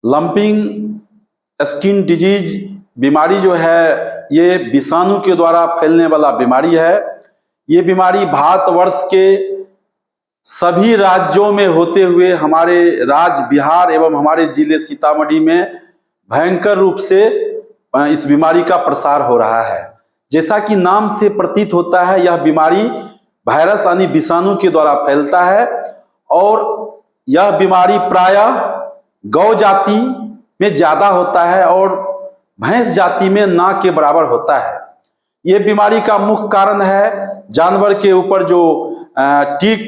Lumping skin disease बीमारी जो है ये विषाणु के द्वारा फैलने वाला बीमारी है। ये बीमारी भारतवर्ष के सभी राज्यों में होते हुए हमारे राज्य बिहार एवं हमारे जिले सीतामढ़ी में भयंकर रूप से इस बीमारी का प्रसार हो रहा है। जैसा कि नाम से प्रतीत होता है, यह बीमारी वायरस यानी विषाणु के द्वारा फैलता है और यह बीमारी प्रायः गौ जाति में ज्यादा होता है और भैंस जाति में ना के बराबर होता है। यह बीमारी का मुख्य कारण है जानवर के ऊपर जो टिक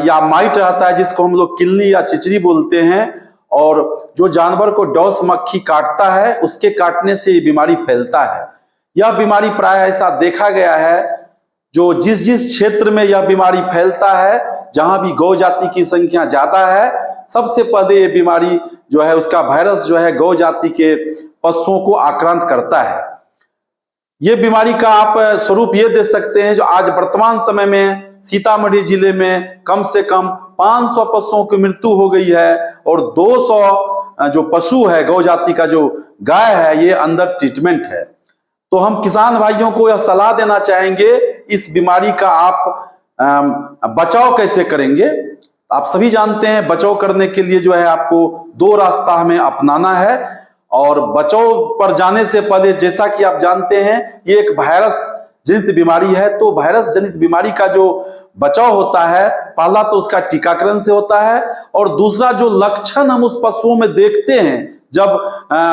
या माइट रहता है, जिसको हम लोग किलनी या चिचरी बोलते हैं, और जो जानवर को डॉस मक्खी काटता है उसके काटने से ये बीमारी फैलता है। यह बीमारी प्राय ऐसा देखा गया है, जो जिस जिस क्षेत्र में यह बीमारी फैलता है, जहां भी गौ जाति की संख्या ज्यादा है, सबसे पहले ये बीमारी जो है उसका वायरस जो है गौ जाति के पशुओं को आक्रांत करता है। ये बीमारी का आप स्वरूप ये दे सकते हैं, जो आज वर्तमान समय में सीतामढ़ी जिले में कम से कम 500 पशुओं की मृत्यु हो गई है और 200 जो पशु है गौ जाति का जो गाय है ये अंडर ट्रीटमेंट है। तो हम किसान भाइयों को यह सलाह देना चाहेंगे, इस बीमारी का आप बचाव कैसे करेंगे। आप सभी जानते हैं बचाव करने के लिए जो है आपको 2 रास्ता हमें अपनाना है। और बचाव पर जाने से पहले, जैसा कि आप जानते हैं ये एक वायरस जनित बीमारी है, तो वायरस जनित बीमारी का जो बचाव होता है, पहला तो उसका टीकाकरण से होता है और दूसरा जो लक्षण हम उस पशुओं में देखते हैं जब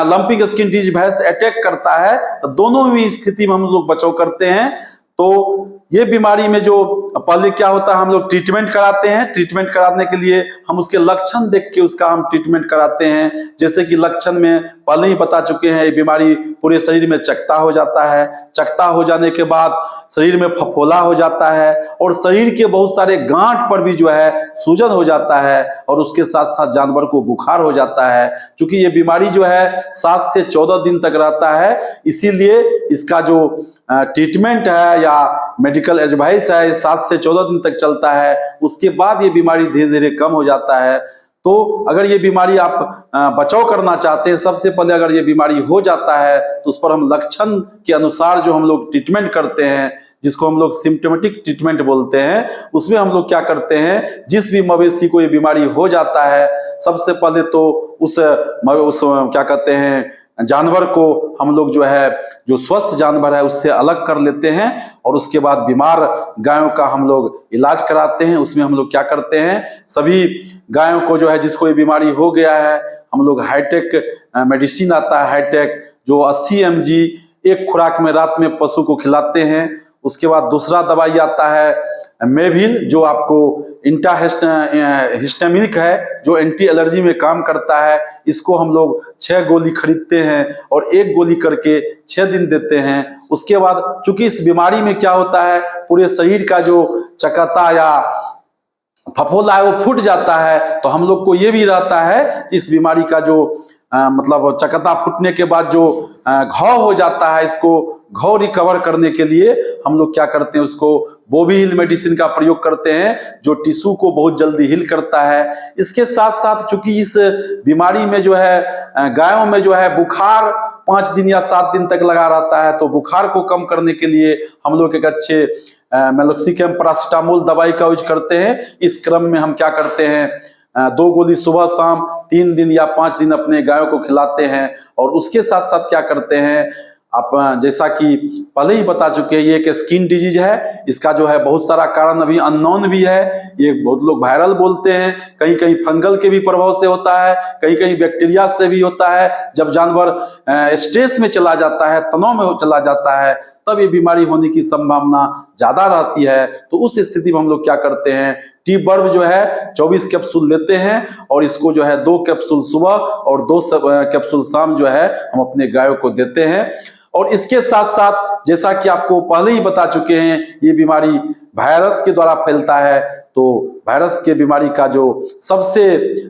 lumping skin disease virus attack करता है, तो दोनों ही स्थिति में हम लोग बचाव करते हैं। तो ये बीमारी में जो पहले क्या होता है, हम लोग ट्रीटमेंट कराते हैं। ट्रीटमेंट कराने के लिए हम उसके लक्षण देख के उसका हम ट्रीटमेंट कराते हैं। जैसे कि लक्षण में पहले ही बता चुके हैं, ये बीमारी पूरे शरीर में चकता हो जाता है। चकता हो जाने के बाद शरीर में फफोला हो जाता है और शरीर के बहुत सारे गांठ पर भी जो है सूजन हो जाता है और उसके साथ साथ जानवर को बुखार हो जाता है। क्योंकि ये बीमारी जो है 7 से 14 दिन तक रहता है, इसीलिए इसका जो ट्रीटमेंट है या मेडिकल एडवाइस है 7 से 14 दिन तक चलता है। उसके बाद ये बीमारी धीरे धीरे कम हो जाता है। तो अगर ये बीमारी आप बचाव करना चाहते हैं, सबसे पहले अगर ये बीमारी हो जाता है तो उस पर हम लक्षण के अनुसार जो हम लोग ट्रीटमेंट करते हैं, जिसको हम लोग सिम्टोमेटिक ट्रीटमेंट बोलते हैं, उसमें हम लोग क्या करते हैं, जिस भी मवेशी को ये बीमारी हो जाता है, सबसे पहले तो उस क्या कहते हैं जानवर को हम लोग जो है जो स्वस्थ जानवर है उससे अलग कर लेते हैं और उसके बाद बीमार गायों का हम लोग इलाज कराते हैं। उसमें हम लोग क्या करते हैं, सभी गायों को जो है जिसको ये बीमारी हो गया है, हम लोग हाईटेक मेडिसिन आता है, हाईटेक जो 80 mg एक खुराक में रात में पशु को खिलाते हैं। उसके बाद दूसरा दवाई आता है मेविल, जो आपको हिस्टामिनिक है, जो एंटी एलर्जी में काम करता है। इसको हम लोग 6 गोली खरीदते हैं और 1 गोली करके 6 दिन देते हैं। उसके बाद चूंकि इस बीमारी में क्या होता है, पूरे शरीर का जो चकता या फफोला है वो फूट जाता है। तो हम लोग को ये भी रहता है इस बीमारी का जो मतलब चकता फूटने के बाद जो घाव हो जाता है, इसको घाव रिकवर करने के लिए हम लोग क्या करते हैं, उसको बोविल मेडिसिन का प्रयोग करते हैं, जो टिश्यू को बहुत जल्दी हील करता है। इसके साथ साथ चूंकि इस बीमारी में जो है गायों में जो है बुखार 5 दिन या 7 दिन तक लगा रहता है, तो बुखार को कम करने के लिए हम लोग एक अच्छे मेलोक्सिकम पैरासिटामोल दवाई का यूज करते हैं। इस क्रम में हम क्या करते हैं, 2 गोली सुबह शाम 3 दिन या 5 दिन अपने गायों को खिलाते हैं। और उसके साथ साथ क्या करते हैं, आप जैसा कि पहले ही बता चुके हैं, ये एक स्किन डिजीज है। इसका जो है बहुत सारा कारण अभी अननोन भी है। ये बहुत लोग वायरल बोलते हैं, कहीं कहीं फंगल के भी प्रभाव से होता है, कहीं कहीं बैक्टीरिया से भी होता है। जब जानवर स्ट्रेस में चला जाता है, तनाव में चला जाता है, तब ये बीमारी होने की संभावना ज्यादा रहती है। तो उस स्थिति में हम लोग क्या करते हैं, टी बर्ब जो है 24 कैप्सूल लेते हैं और इसको जो है 2 कैप्सूल सुबह और 2 कैप्सूल शाम जो है हम अपने गायों को देते हैं। और इसके साथ साथ जैसा कि आपको पहले ही बता चुके हैं, ये बीमारी वायरस के द्वारा फैलता है। तो वायरस के बीमारी का जो सबसे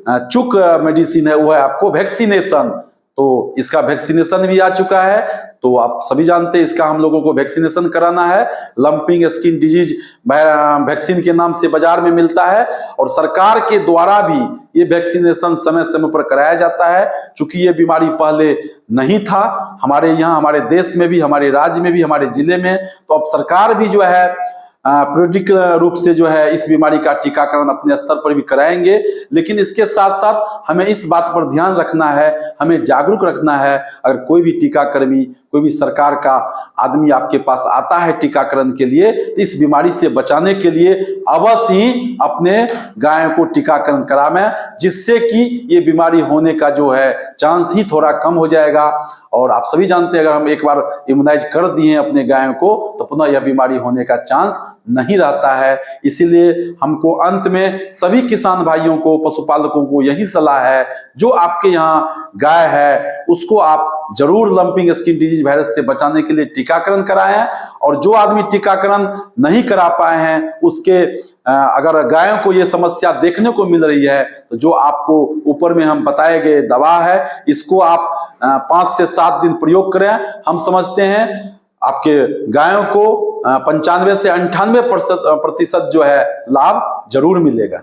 चुक मेडिसिन है वो है आपको वैक्सीनेशन। तो इसका वैक्सीनेशन भी आ चुका है। तो आप सभी जानते हैं इसका हम लोगों को वैक्सीनेशन कराना है। लंपिंग स्किन डिजीज वैक्सीन के नाम से बाजार में मिलता है और सरकार के द्वारा भी ये वैक्सीनेशन समय समय पर कराया जाता है। चूंकि ये बीमारी पहले नहीं था हमारे यहाँ, हमारे देश में भी, हमारे राज्य में भी, हमारे जिले में, तो अब सरकार भी जो है प्रायोगिक रूप से जो है इस बीमारी का टीकाकरण अपने स्तर पर भी कराएंगे। लेकिन इसके साथ साथ हमें इस बात पर ध्यान रखना है, हमें जागरूक रखना है। अगर कोई भी टीकाकर्मी, कोई भी सरकार का आदमी आपके पास आता है टीकाकरण के लिए, तो इस बीमारी से बचाने के लिए अवश्य ही अपने गायों को टीकाकरण करावें, जिससे कि ये बीमारी होने का जो है चांस ही थोड़ा कम हो जाएगा। और आप सभी जानते हैं अगर हम एक बार इम्यूनाइज कर दिए हैं अपने गायों को तो पुनः यह बीमारी होने का चांस नहीं रहता है। इसीलिए हमको अंत में सभी किसान भाइयों को, पशुपालकों को यही सलाह है, जो आपके यहाँ गाय है उसको आप जरूर लंपिंग स्किन डिजीज वायरस से बचाने के लिए टीकाकरण कराएं। और जो आदमी टीकाकरण नहीं करा पाए हैं उसके अगर गायों को ये समस्या देखने को मिल रही है तो जो आपको ऊपर में हम बताए गए दवा है इसको आप 5 से 7 दिन प्रयोग करें। हम समझते हैं आपके गायों को 95 से 98% जो है लाभ जरूर मिलेगा।